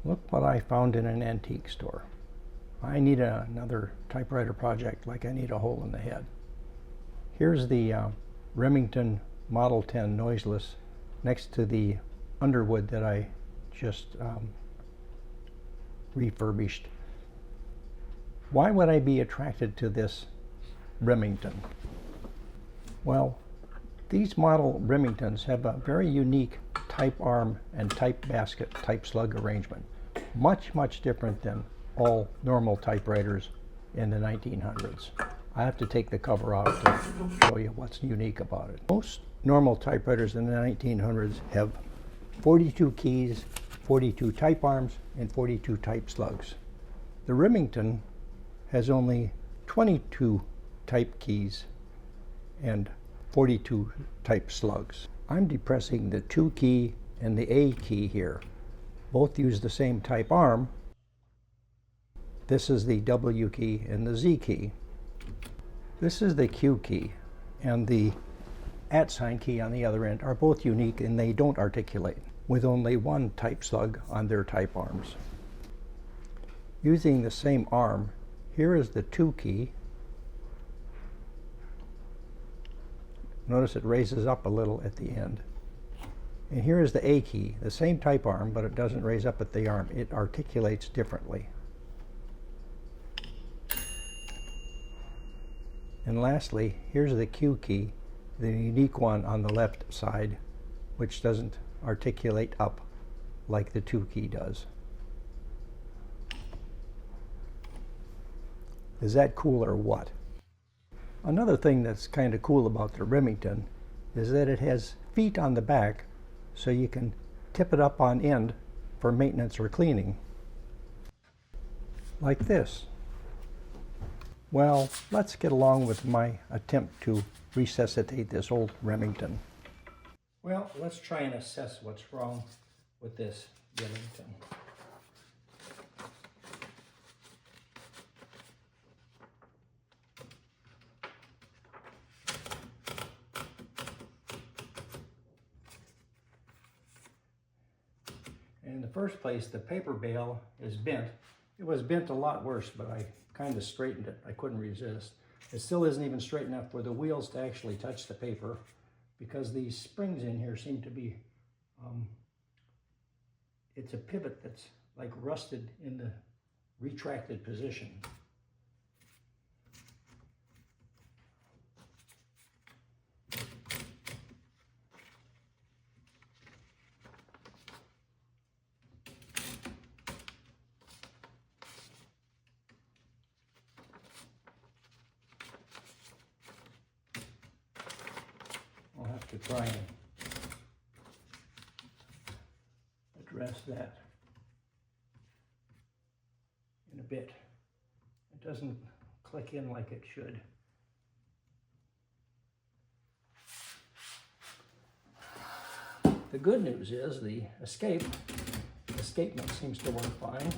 Look what I found in an antique store. I need another typewriter project like I need a hole in the head. Here's the Remington Model 10 Noiseless next to the Underwood that I just refurbished. Why would I be attracted to this Remington? Well, these model Remingtons have a very unique type arm and type basket type slug arrangement. Much different than all normal typewriters in the 1900s. I have to take the cover off to show you what's unique about it. Most normal typewriters in the 1900s have 42 keys, 42 type arms, and 42 type slugs. The Remington has only 22 type keys and 42 type slugs. I'm depressing the 2 key and the A key here. Both use the same type arm. This is the W key and the Z key. This is the Q key, and the @ key on the other end are both unique, and they don't articulate, with only 1 type slug on their type arms. Using the same arm, here is the 2 key. Notice it raises up a little at the end. And here is the A key, the same type arm, but it doesn't raise up at the arm. It articulates differently. And lastly, here's the Q key, the unique one on the left side, which doesn't articulate up like the 2 key does. Is that cool or what? Another thing that's kind of cool about the Remington is that it has feet on the back, so you can tip it up on end for maintenance or cleaning. Like this. Well, let's get along with my attempt to resuscitate this old Remington. Well, let's try and assess what's wrong with this Remington. In the first place, the paper bail is bent. It was bent a lot worse, but I kind of straightened it. I couldn't resist. It still isn't even straight enough for the wheels to actually touch the paper, because these springs in here seem to be, it's a pivot that's like rusted in the retracted position. To try and address that in a bit. It doesn't click in like it should. The good news is the escapement seems to work fine,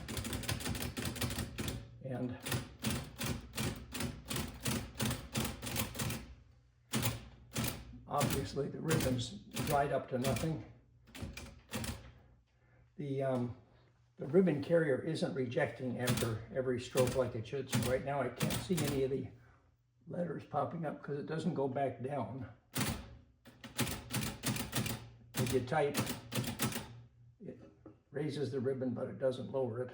and obviously the ribbon's dried up to nothing. The ribbon carrier isn't rejecting after every stroke like it should. So right now I can't see any of the letters popping up because it doesn't go back down. If you type, it raises the ribbon, but it doesn't lower it.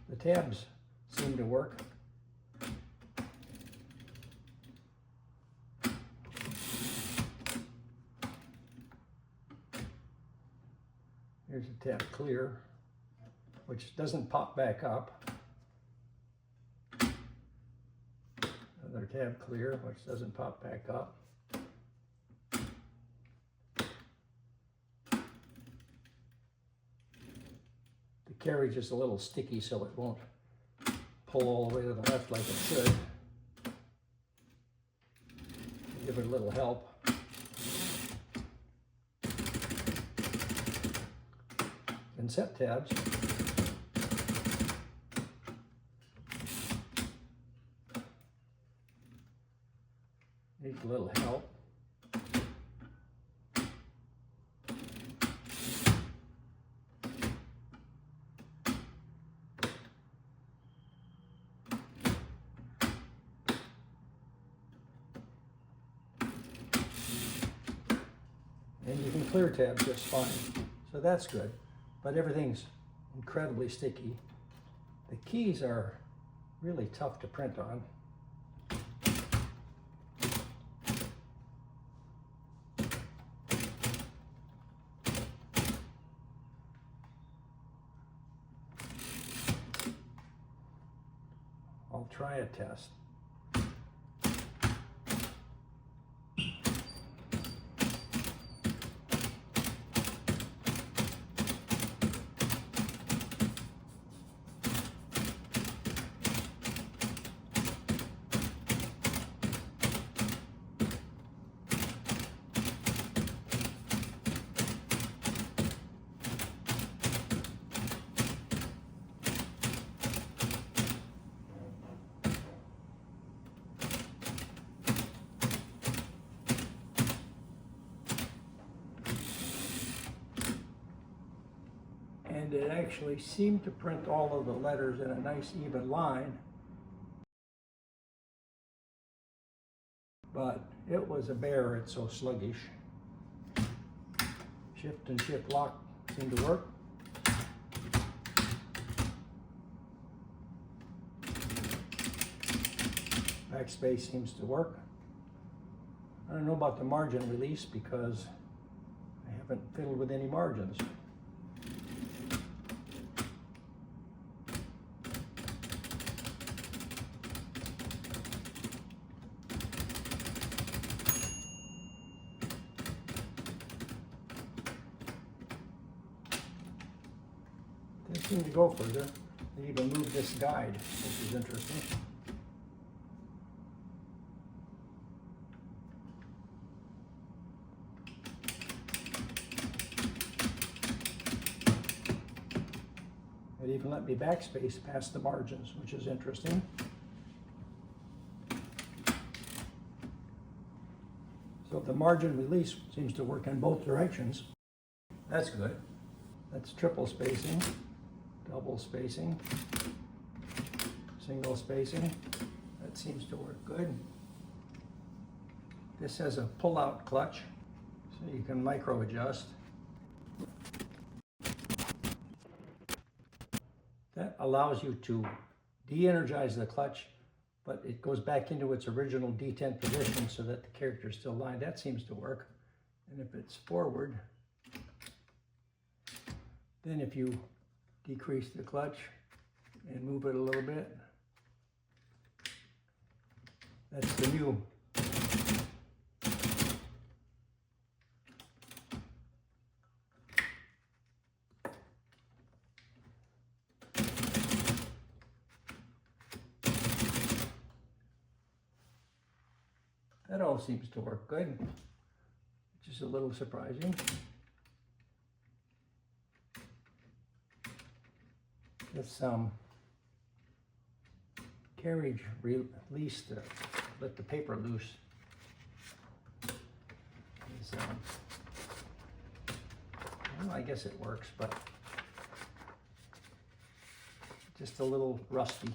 The tabs seem to work. Here's a tab clear, which doesn't pop back up. Another tab clear, which doesn't pop back up. The carriage is a little sticky, so it won't pull all the way to the left like it should. Give it a little help. You can set tabs. Needs a little help. And you can clear tab just fine. So that's good, but everything's incredibly sticky. The keys are really tough to print on. I'll try a test. And it actually seemed to print all of the letters in a nice even line, but it was a bear. It's so sluggish. Shift and shift lock seem to work. Backspace seems to work. I don't know about the margin release because I haven't fiddled with any margins. They seem to go further. They even moved this guide, which is interesting. It even let me backspace past the margins, which is interesting. So the margin release seems to work in both directions. That's good. That's triple spacing, double spacing, single spacing. That seems to work good. This has a pull-out clutch, so you can micro adjust. That allows you to de-energize the clutch, but it goes back into its original detent position so that the character is still lined. That seems to work. And if it's forward, then if you decrease the clutch and move it a little bit, that's the new. That all seems to work good, which is a little surprising. This carriage release to let the paper loose is, well, I guess it works, but just a little rusty.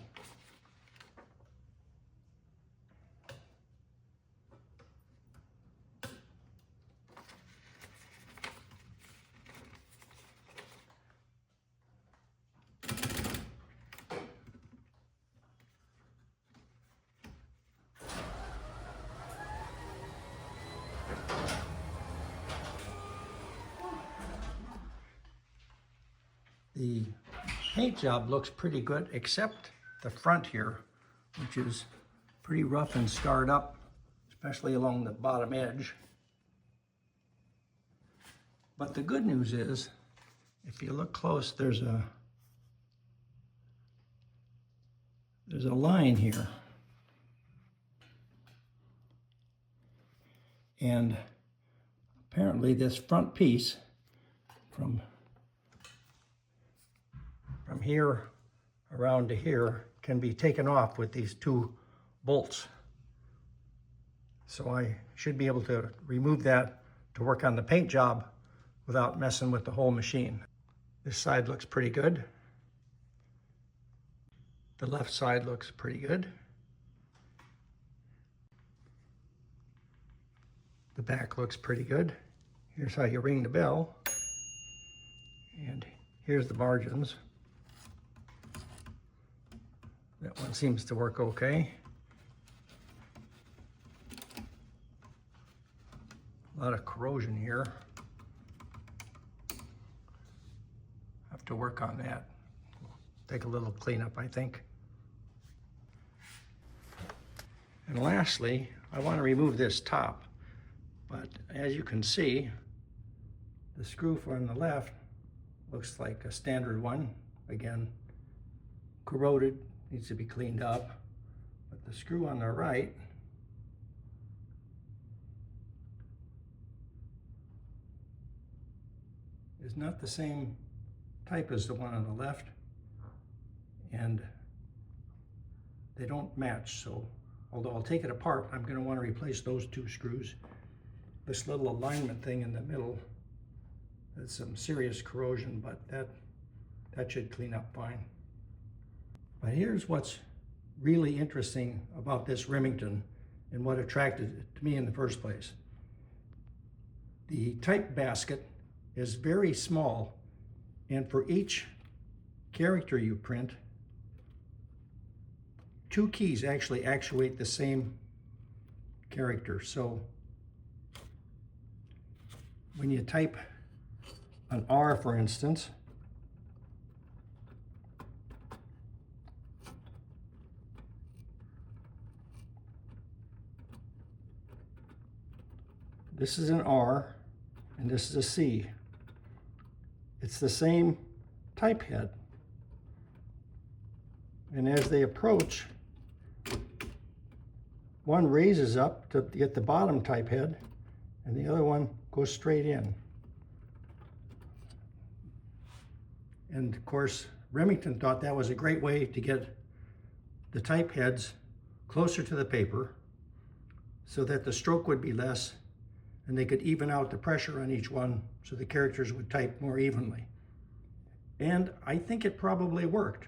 The paint job looks pretty good, except the front here, which is pretty rough and scarred up, especially along the bottom edge. But the good news is, if you look close, there's a line here. And apparently this front piece from from here around to here can be taken off with these two bolts. So I should be able to remove that to work on the paint job without messing with the whole machine. This side looks pretty good. The left side looks pretty good. The back looks pretty good. Here's how you ring the bell. And here's the margins. That one seems to work okay. A lot of corrosion here. Have to work on that. Take a little cleanup, I think. And lastly, I want to remove this top. But as you can see, the screw from the left looks like a standard one. Again, corroded, needs to be cleaned up. But the screw on the right is not the same type as the one on the left, and they don't match. So although I'll take it apart, I'm going to want to replace those two screws. This little alignment thing in the middle, there's some serious corrosion, but that should clean up fine. But here's what's really interesting about this Remington and what attracted it to me in the first place. The type basket is very small, and for each character you print, two keys actually actuate the same character. So when you type an R, for instance, this is an R and this is a C. It's the same type head. And as they approach, one raises up to get the bottom type head, and the other one goes straight in. And of course, Remington thought that was a great way to get the type heads closer to the paper so that the stroke would be less and they could even out the pressure on each one so the characters would type more evenly. And I think it probably worked.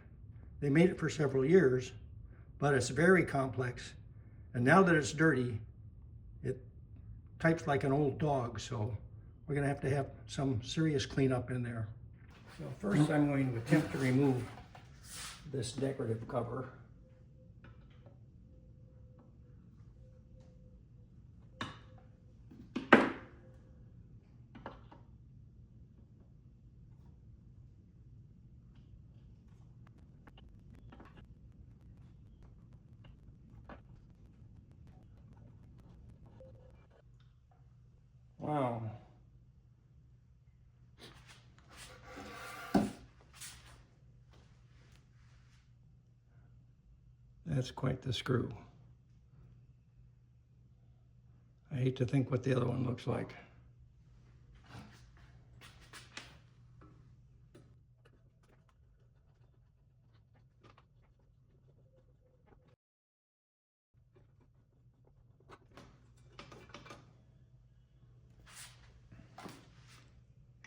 They made it for several years, but it's very complex. And now that it's dirty, it types like an old dog. So we're gonna have some serious cleanup in there. So first I'm going to attempt to remove this decorative cover. Wow. That's quite the screw. I hate to think what the other one looks like.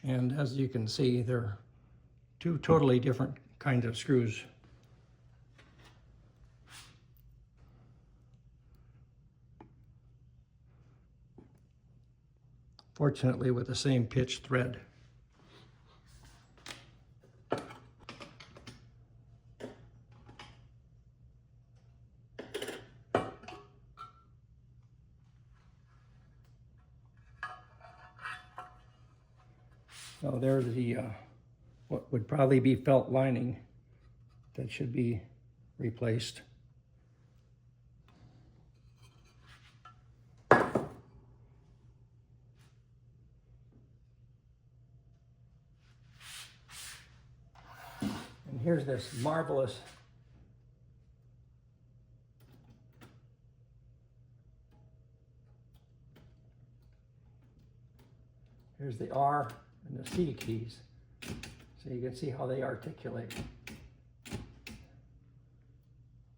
And as you can see, they're two totally different kinds of screws. Fortunately, with the same pitch thread. So there's the what would probably be felt lining that should be replaced. And here's this marvelous here's the R and the C keys. So So you can see how they articulate.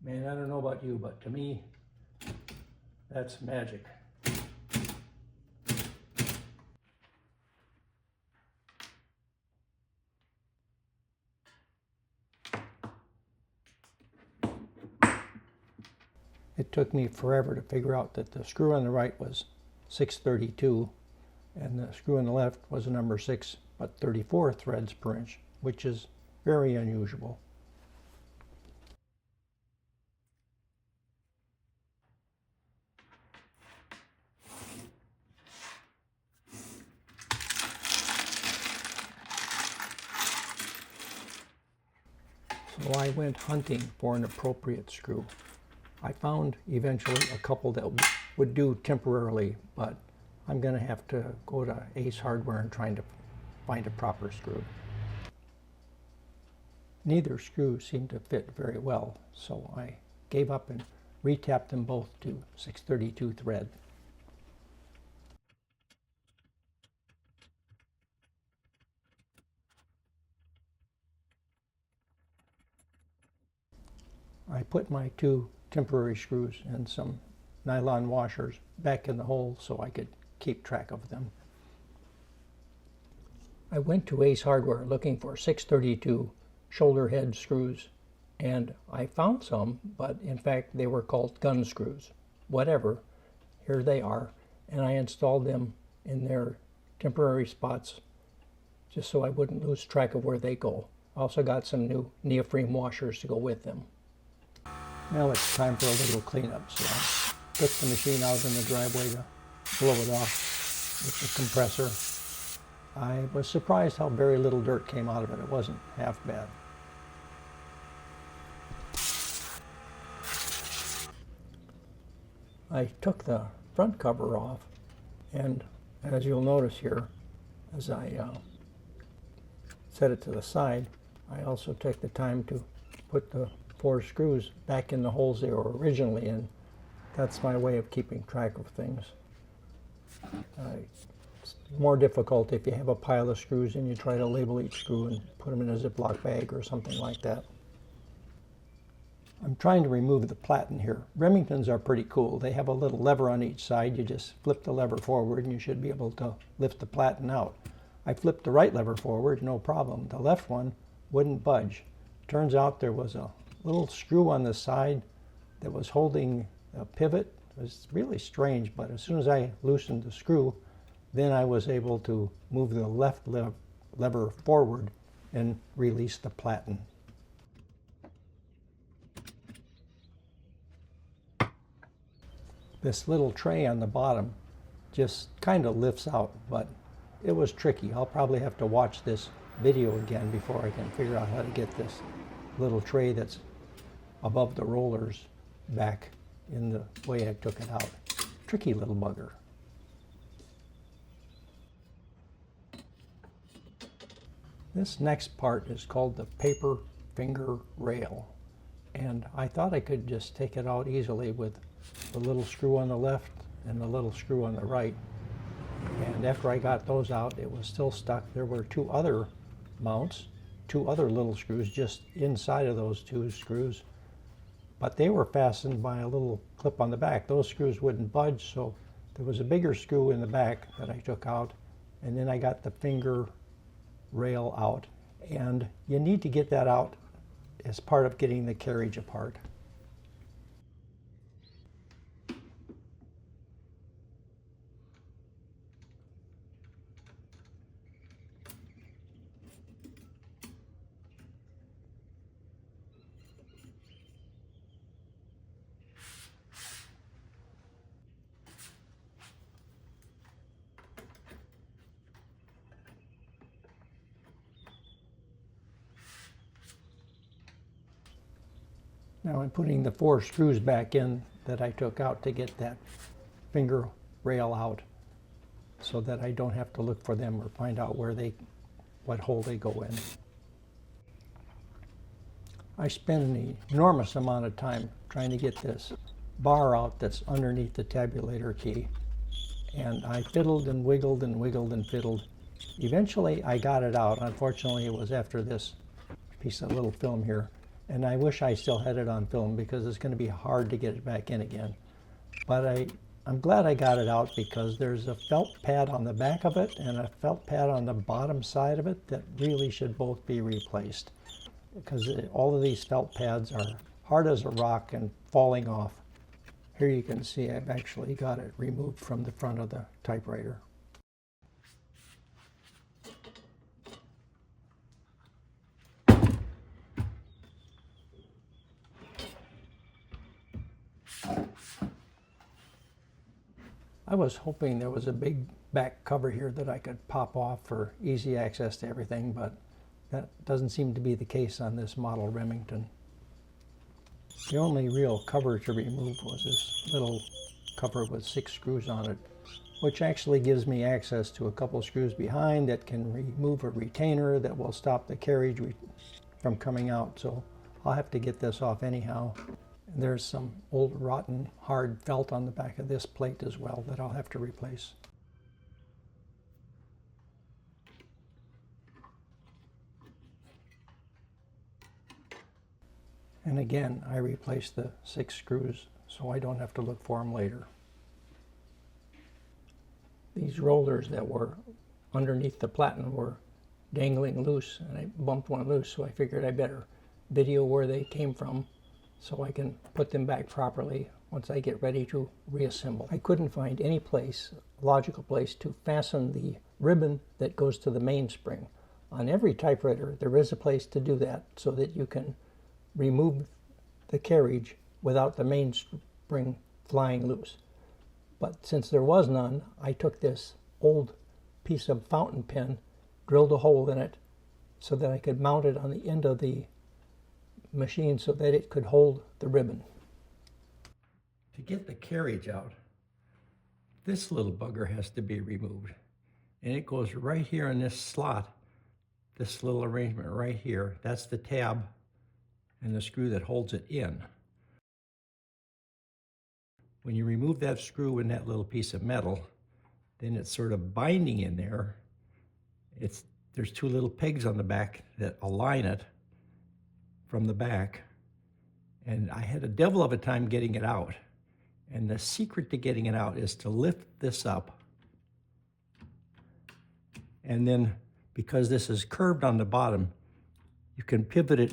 Man, I don't know about you, but to me, that's magic. It took me forever to figure out that the screw on the right was 632 and the screw on the left was a number 6, but 34 threads per inch, which is very unusual. So I went hunting for an appropriate screw. I found eventually a couple that would do temporarily, but I'm going to have to go to Ace Hardware and try to find a proper screw. Neither screw seemed to fit very well, so I gave up and retapped them both to 632 thread. I put my two temporary screws and some nylon washers back in the hole so I could keep track of them. I went to Ace Hardware looking for 632 shoulder head screws, and I found some, but in fact they were called gun screws. Whatever, here they are, and I installed them in their temporary spots just so I wouldn't lose track of where they go. I also got some new neoprene washers to go with them. Now it's time for a little cleanup, so I took the machine out in the driveway to blow it off with the compressor. I was surprised how very little dirt came out of it. It wasn't half bad. I took the front cover off, and as you'll notice here, as I set it to the side, I also took the time to put the 4 screws back in the holes they were originally in. That's my way of keeping track of things. It's more difficult if you have a pile of screws and you try to label each screw and put them in a Ziploc bag or something like that. I'm trying to remove the platen here. Remingtons are pretty cool. They have a little lever on each side. You just flip the lever forward and you should be able to lift the platen out. I flipped the right lever forward, no problem. The left one wouldn't budge. Turns out there was a little screw on the side that was holding a pivot. It was really strange, but as soon as I loosened the screw, then I was able to move the left lever forward and release the platen. This little tray on the bottom just kind of lifts out, but it was tricky. I'll probably have to watch this video again before I can figure out how to get this little tray that's above the rollers back in the way I took it out. Tricky little bugger. This next part is called the paper finger rail, and I thought I could just take it out easily with the little screw on the left and the little screw on the right. And after I got those out, it was still stuck. There were 2 other mounts, 2 other little screws just inside of those 2 screws, but they were fastened by a little clip on the back. Those screws wouldn't budge, so there was a bigger screw in the back that I took out, and then I got the finger rail out. And you need to get that out as part of getting the carriage apart. Now I'm putting the 4 screws back in that I took out to get that finger rail out so that I don't have to look for them or find out what hole they go in. I spent an enormous amount of time trying to get this bar out that's underneath the tabulator key, and I fiddled and wiggled and wiggled and fiddled, Eventually I got it out. Unfortunately, it was after this piece of little film here. And I wish I still had it on film because it's going to be hard to get it back in again. But I'm glad I got it out because there's a felt pad on the back of it and a felt pad on the bottom side of it that really should both be replaced, because all of these felt pads are hard as a rock and falling off. Here you can see I've actually got it removed from the front of the typewriter. I was hoping there was a big back cover here that I could pop off for easy access to everything, but that doesn't seem to be the case on this model Remington. The only real cover to remove was this little cover with 6 screws on it, which actually gives me access to a couple screws behind that can remove a retainer that will stop the carriage from coming out. So I'll have to get this off anyhow. There's some old rotten hard felt on the back of this plate as well that I'll have to replace. And again, I replaced the 6 screws so I don't have to look for them later. These rollers that were underneath the platen were dangling loose, and I bumped one loose, so I figured I better video where they came from so I can put them back properly once I get ready to reassemble. I couldn't find any place, logical place, to fasten the ribbon that goes to the mainspring. On every typewriter there is a place to do that so that you can remove the carriage without the mainspring flying loose. But since there was none, I took this old piece of fountain pen, drilled a hole in it so that I could mount it on the end of the machine so that it could hold the ribbon. To get the carriage out, this little bugger has to be removed. And it goes right here in this slot, this little arrangement right here. That's the tab and the screw that holds it in. When you remove that screw and that little piece of metal, then it's sort of binding in there. There's 2 little pegs on the back that align it from the back. And I had a devil of a time getting it out. And the secret to getting it out is to lift this up. And then, because this is curved on the bottom, you can pivot it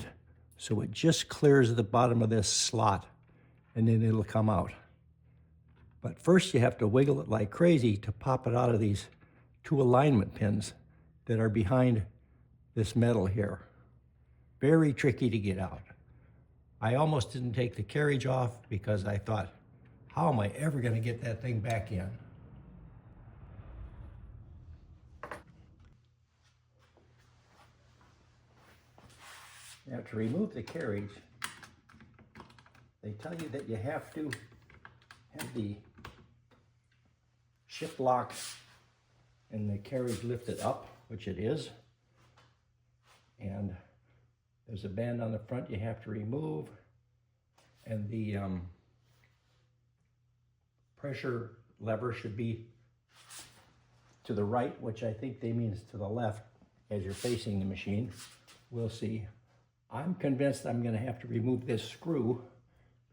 so it just clears the bottom of this slot, and then it'll come out. But first you have to wiggle it like crazy to pop it out of these 2 alignment pins that are behind this metal here. Very tricky to get out. I almost didn't take the carriage off because I thought, how am I ever going to get that thing back in? Now, to remove the carriage, they tell you that you have to have the shift lock and the carriage lifted up, which it is. And there's a band on the front you have to remove. And the pressure lever should be to the right, which I think they means to the left as you're facing the machine. We'll see. I'm convinced I'm going to have to remove this screw,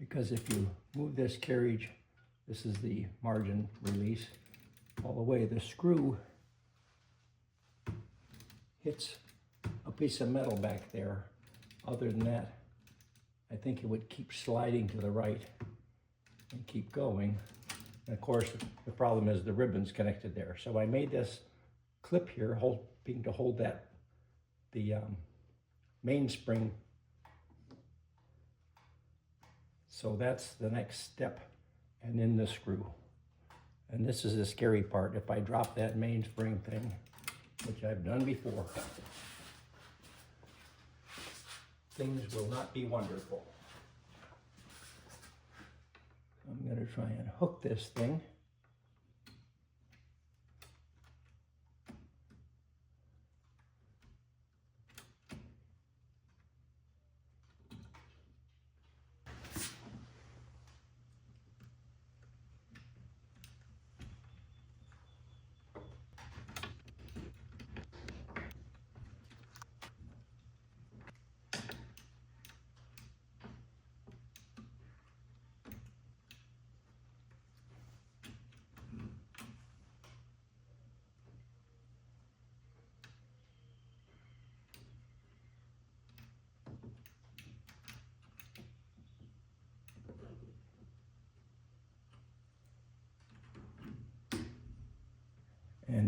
because if you move this carriage, this is the margin release, all the way, the screw hits a piece of metal back there. Other than that, I think it would keep sliding to the right and keep going. And of course, the problem is the ribbon's connected there. So I made this clip here, hoping to hold that, the mainspring. So that's the next step, and then the screw. And this is the scary part. If I drop that mainspring thing, which I've done before, things will not be wonderful. I'm going to try and hook this thing.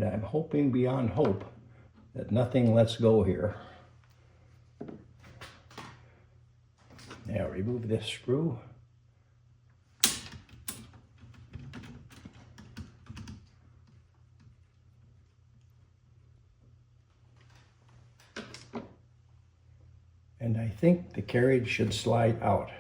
I'm hoping beyond hope that nothing lets go here. Now remove this screw. And I think the carriage should slide out.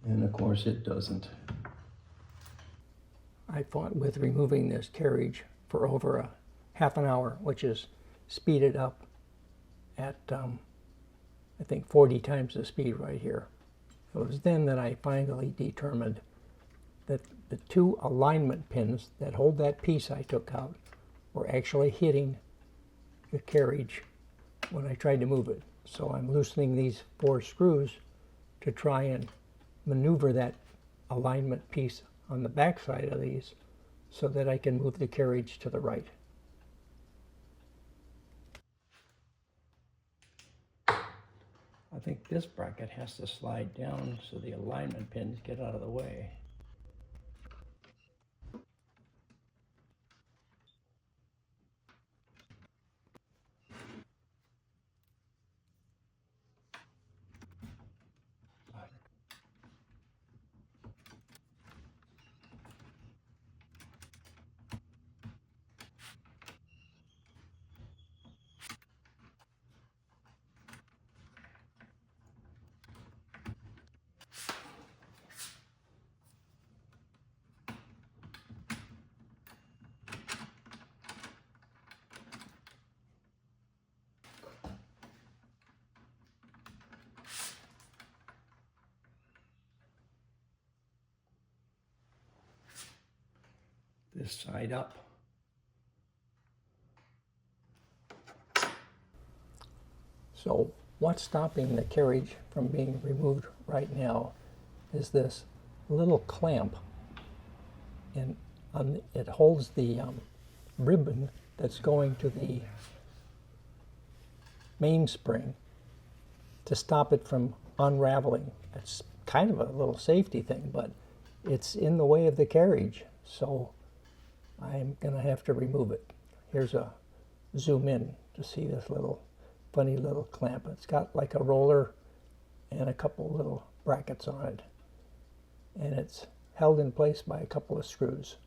And of course it doesn't. I fought with removing this carriage for over a half an hour, which is speeded up at I think 40 times the speed right here. It was then that I finally determined that the two alignment pins that hold that piece I took out were actually hitting the carriage when I tried to move it. So I'm loosening these 4 screws to try and maneuver that alignment piece on the back side of these so that I can move the carriage to the right. I think this bracket has to slide down so the alignment pins get out of the way. This side up. So what's stopping the carriage from being removed right now is this little clamp, and it holds the ribbon that's going to the mainspring to stop it from unraveling. It's kind of a little safety thing, but it's in the way of the carriage, so I'm going to have to remove it. Here's a zoom in to see this little funny little clamp. It's got like a roller and a couple little brackets on it, and it's held in place by a couple of screws.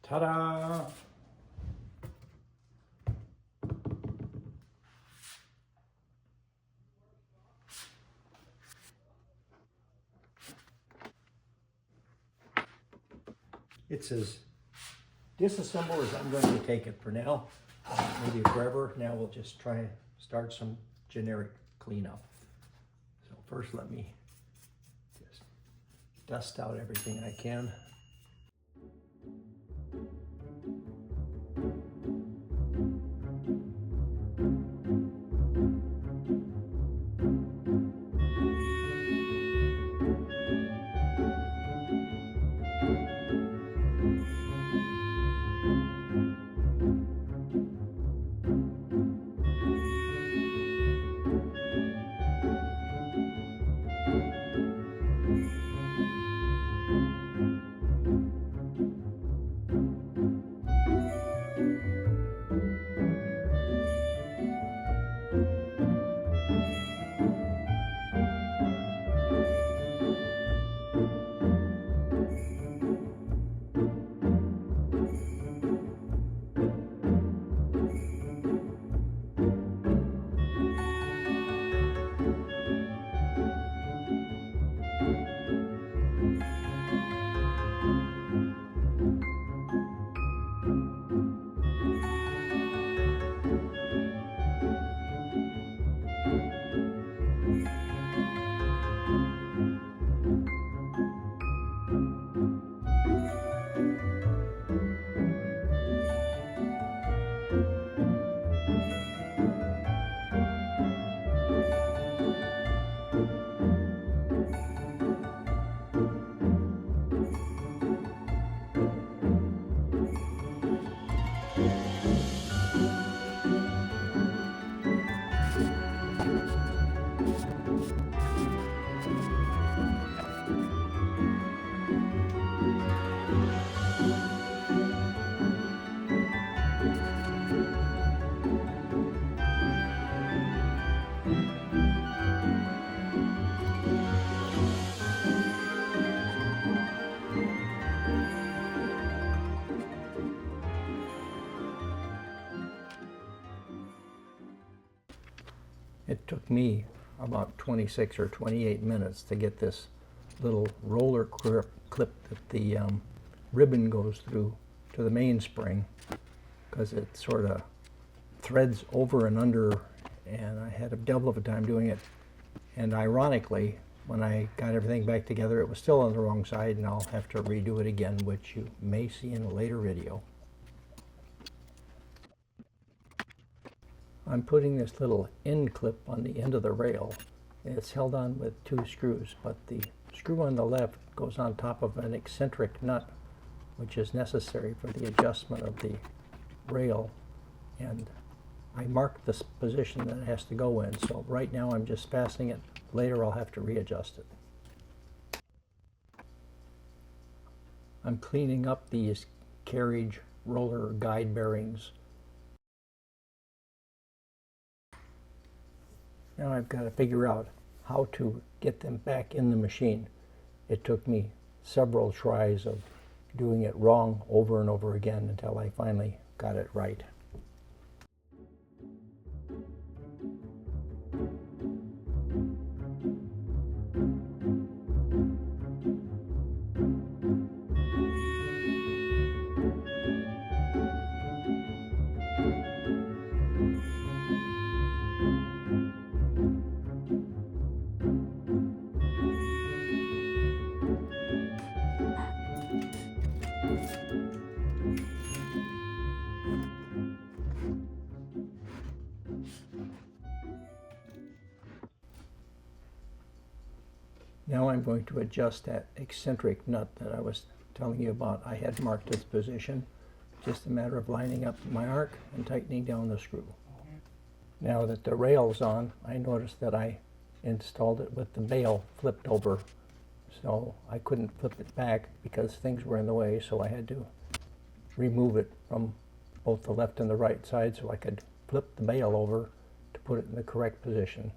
Ta-da! It's as disassembled as I'm going to take it for now. Maybe forever. Now we'll just try and start some generic cleanup. So first let me just dust out everything I can. It took me about 26 or 28 minutes to get this little roller clip that the ribbon goes through to the mainspring, because it sort of threads over and under, and I had a devil of a time doing it. And ironically, when I got everything back together, it was still on the wrong side, and I'll have to redo it again, which you may see in a later video. I'm putting this little end clip on the end of the rail. It's held on with 2 screws, but the screw on the left goes on top of an eccentric nut, which is necessary for the adjustment of the rail. And I marked the position that it has to go in, so right now I'm just fastening it. Later I'll have to readjust it. I'm cleaning up these carriage roller guide bearings. Now I've got to figure out how to get them back in the machine. It took me several tries of doing it wrong over and over again until I finally got it right. Now I'm going to adjust that eccentric nut that I was telling you about. I had marked its position. Just a matter of lining up my arc and tightening down the screw. Now that the rail's on, I noticed that I installed it with the bail flipped over. So I couldn't flip it back because things were in the way, so I had to remove it from both the left and the right side so I could flip the bail over to put it in the correct position.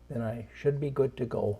Then I should be good to go.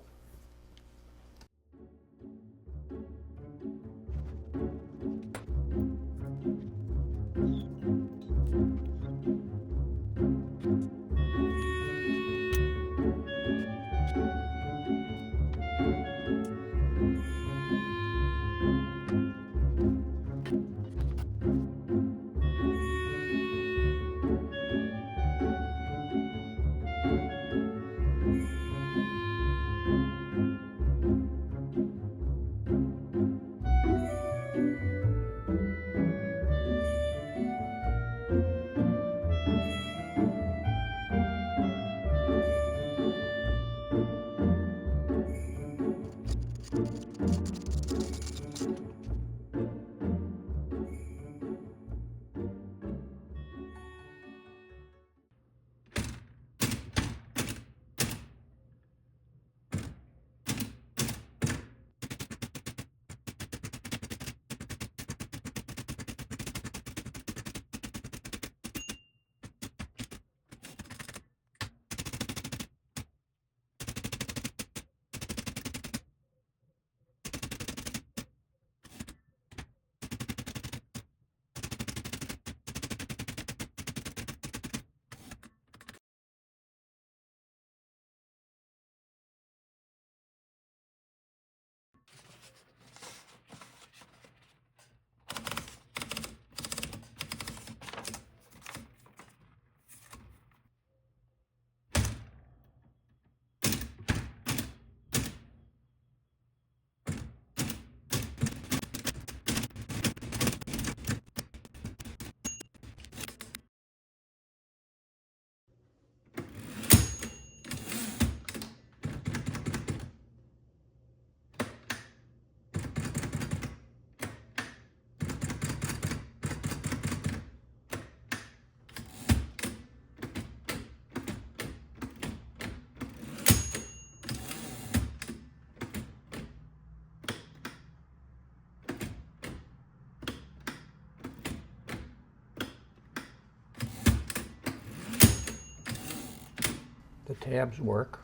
The tabs work.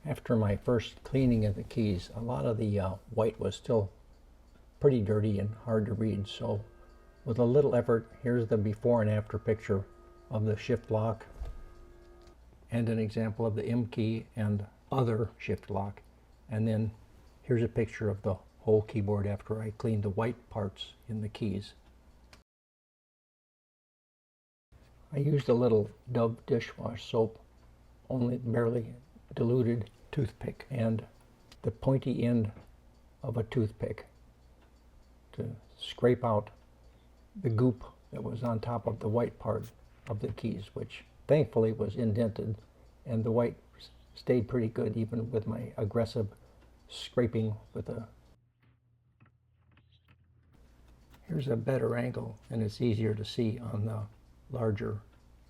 After my first cleaning of the keys, a lot of the white was still pretty dirty and hard to read, so with a little effort, here's the before and after picture of the shift lock and an example of the M key and other shift lock. And then here's a picture of the whole keyboard after I cleaned the white parts in the keys. I used a little Dove dishwash soap, only barely diluted toothpick, and the pointy end of a toothpick to scrape out the goop that was on top of the white part of the keys, which thankfully was indented, and the white stayed pretty good even with my aggressive scraping with a... Here's a better angle, and it's easier to see on the larger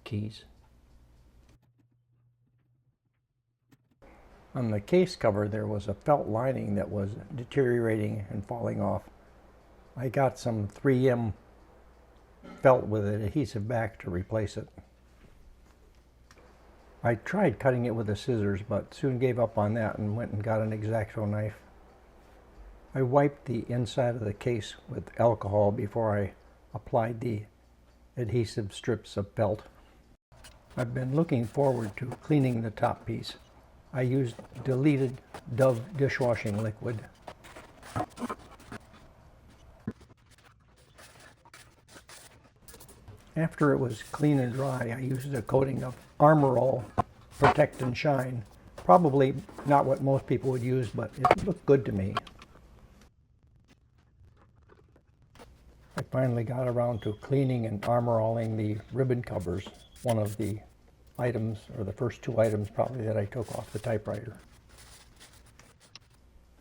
keys. On the case cover there was a felt lining that was deteriorating and falling off. I got some 3M felt with an adhesive back to replace it. I tried cutting it with the scissors, but soon gave up on that and went and got an X-Acto knife. I wiped the inside of the case with alcohol before I applied the adhesive strips of felt. I've been looking forward to cleaning the top piece. I used diluted Dove dishwashing liquid. After it was clean and dry, I used a coating of Armor All Protect and Shine. Probably not what most people would use, but it looked good to me. I finally got around to cleaning and armor-alling the ribbon covers, one of the items, or the first two items probably, that I took off the typewriter.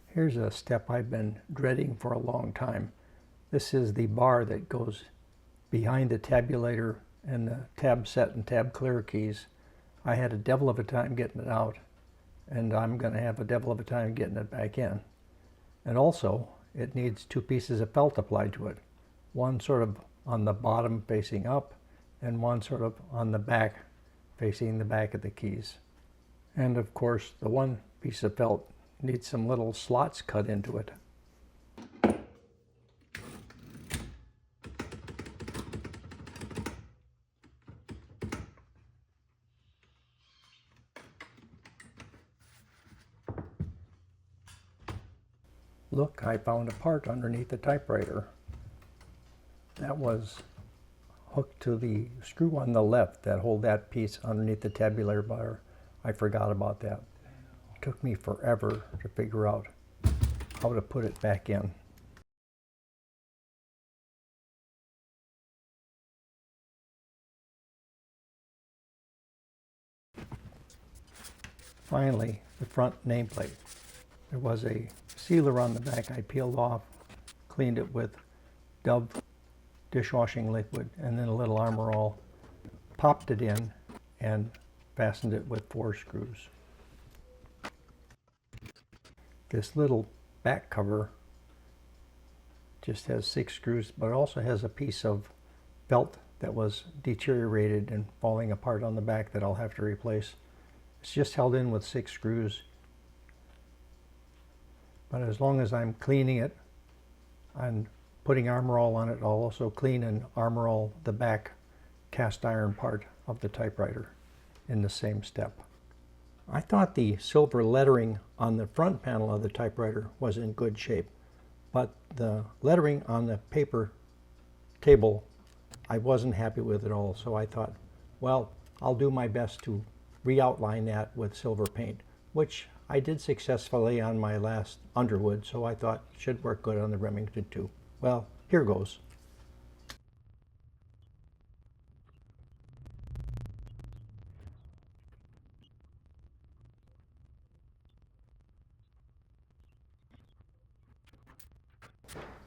Here's a step I've been dreading for a long time. This is the bar that goes behind the tabulator and the tab set and tab clear keys. I had a devil of a time getting it out, and I'm going to have a devil of a time getting it back in. And also, it needs two pieces of felt applied to it. One sort of on the bottom facing up, and one sort of on the back facing the back of the keys. And of course, the one piece of felt needs some little slots cut into it. Look, I found a part underneath the typewriter. That was hooked to the screw on the left that hold that piece underneath the tabulator bar. I forgot about that. It took me forever to figure out how to put it back in. Finally, the front nameplate. There was a sealer on the back I peeled off, cleaned it with Dove dishwashing liquid, and then a little Armor All, popped it in, and fastened it with 4 screws. This little back cover just has 6 screws, but it also has a piece of felt that was deteriorated and falling apart on the back that I'll have to replace. It's just held in with 6 screws. But as long as I'm cleaning it and putting Armor All on it, I'll also clean and Armor All the back cast iron part of the typewriter in the same step. I thought the silver lettering on the front panel of the typewriter was in good shape, but the lettering on the paper table I wasn't happy with at all, so I thought, well, I'll do my best to re-outline that with silver paint, which I did successfully on my last Underwood, so I thought it should work good on the Remington too. Well, here goes.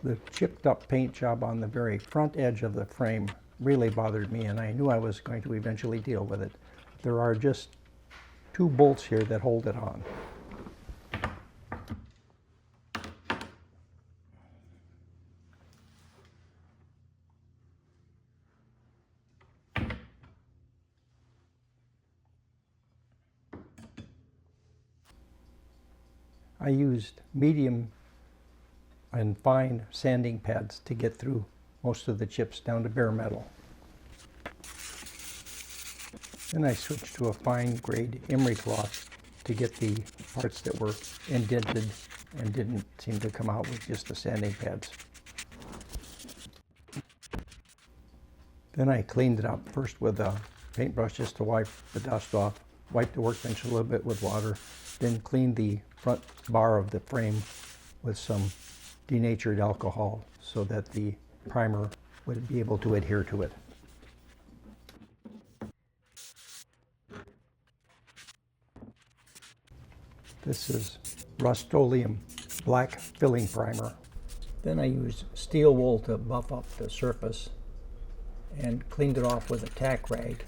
The chipped up paint job on the very front edge of the frame really bothered me, and I knew I was going to eventually deal with it. There are just 2 bolts here that hold it on. I used medium and fine sanding pads to get through most of the chips down to bare metal. Then I switched to a fine grade emery cloth to get the parts that were indented and didn't seem to come out with just the sanding pads. Then I cleaned it up first with a paintbrush just to wipe the dust off, wipe the workbench a little bit with water, then cleaned the front bar of the frame with some denatured alcohol so that the primer would be able to adhere to it. This is Rust-Oleum black filling primer. Then I used steel wool to buff up the surface and cleaned it off with a tack rag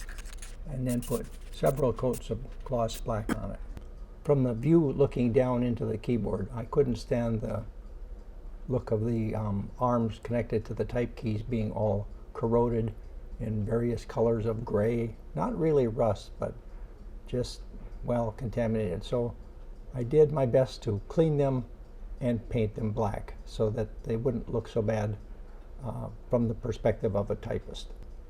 and then put several coats of gloss black on it. From the view looking down into the keyboard, I couldn't stand the look of the arms connected to the type keys being all corroded in various colors of gray. Not really rust, but just, well, contaminated. So I did my best to clean them and paint them black so that they wouldn't look so bad from the perspective of a typist.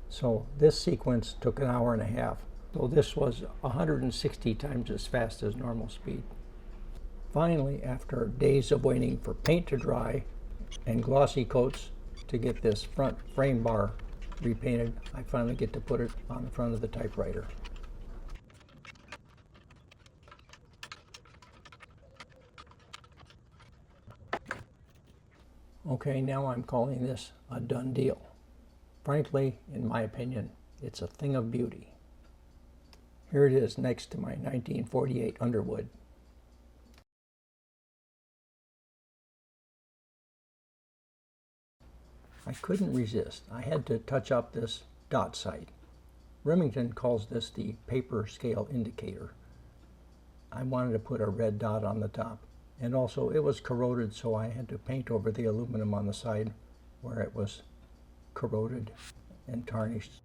So this sequence took an hour and a half. So this was 160 times as fast as normal speed. Finally, after days of waiting for paint to dry and glossy coats to get this front frame bar repainted, I finally get to put it on the front of the typewriter. Okay, now I'm calling this a done deal. Frankly, in my opinion, it's a thing of beauty. Here it is next to my 1948 Underwood. I couldn't resist. I had to touch up this dot sight. Remington calls this the paper scale indicator. I wanted to put a red dot on the top. And also it was corroded, so I had to paint over the aluminum on the side where it was corroded and tarnished.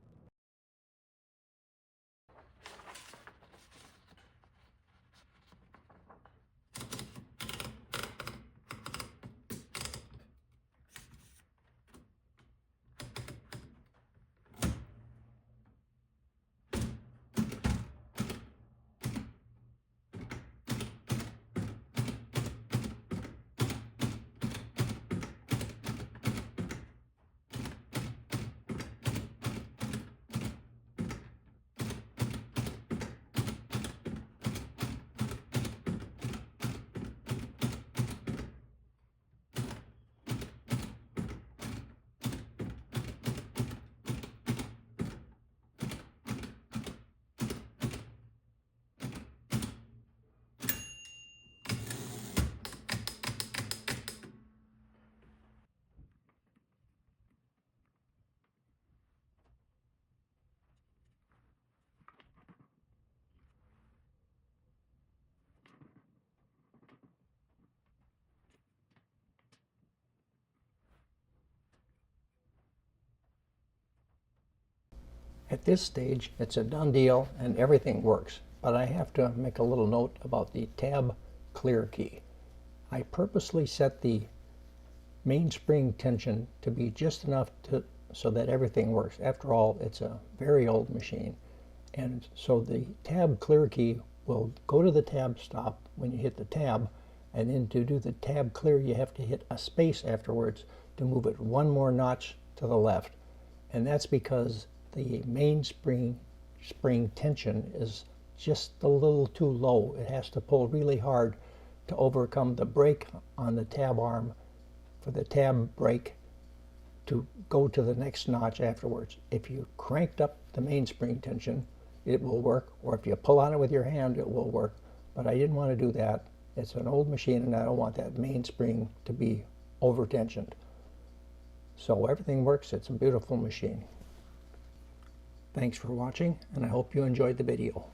At this stage, it's a done deal and everything works, but I have to make a little note about the tab clear key. I purposely set the mainspring tension to be just enough so that everything works. After all, it's a very old machine, and so the tab clear key will go to the tab stop when you hit the tab, and then to do the tab clear you have to hit a space afterwards to move it one more notch to the left, and that's because the mainspring tension is just a little too low. It has to pull really hard to overcome the brake on the tab arm for the tab brake to go to the next notch afterwards. If you cranked up the mainspring tension, it will work, or if you pull on it with your hand, it will work. But I didn't want to do that. It's an old machine and I don't want that mainspring to be over tensioned. So everything works. It's a beautiful machine. Thanks for watching, and I hope you enjoyed the video.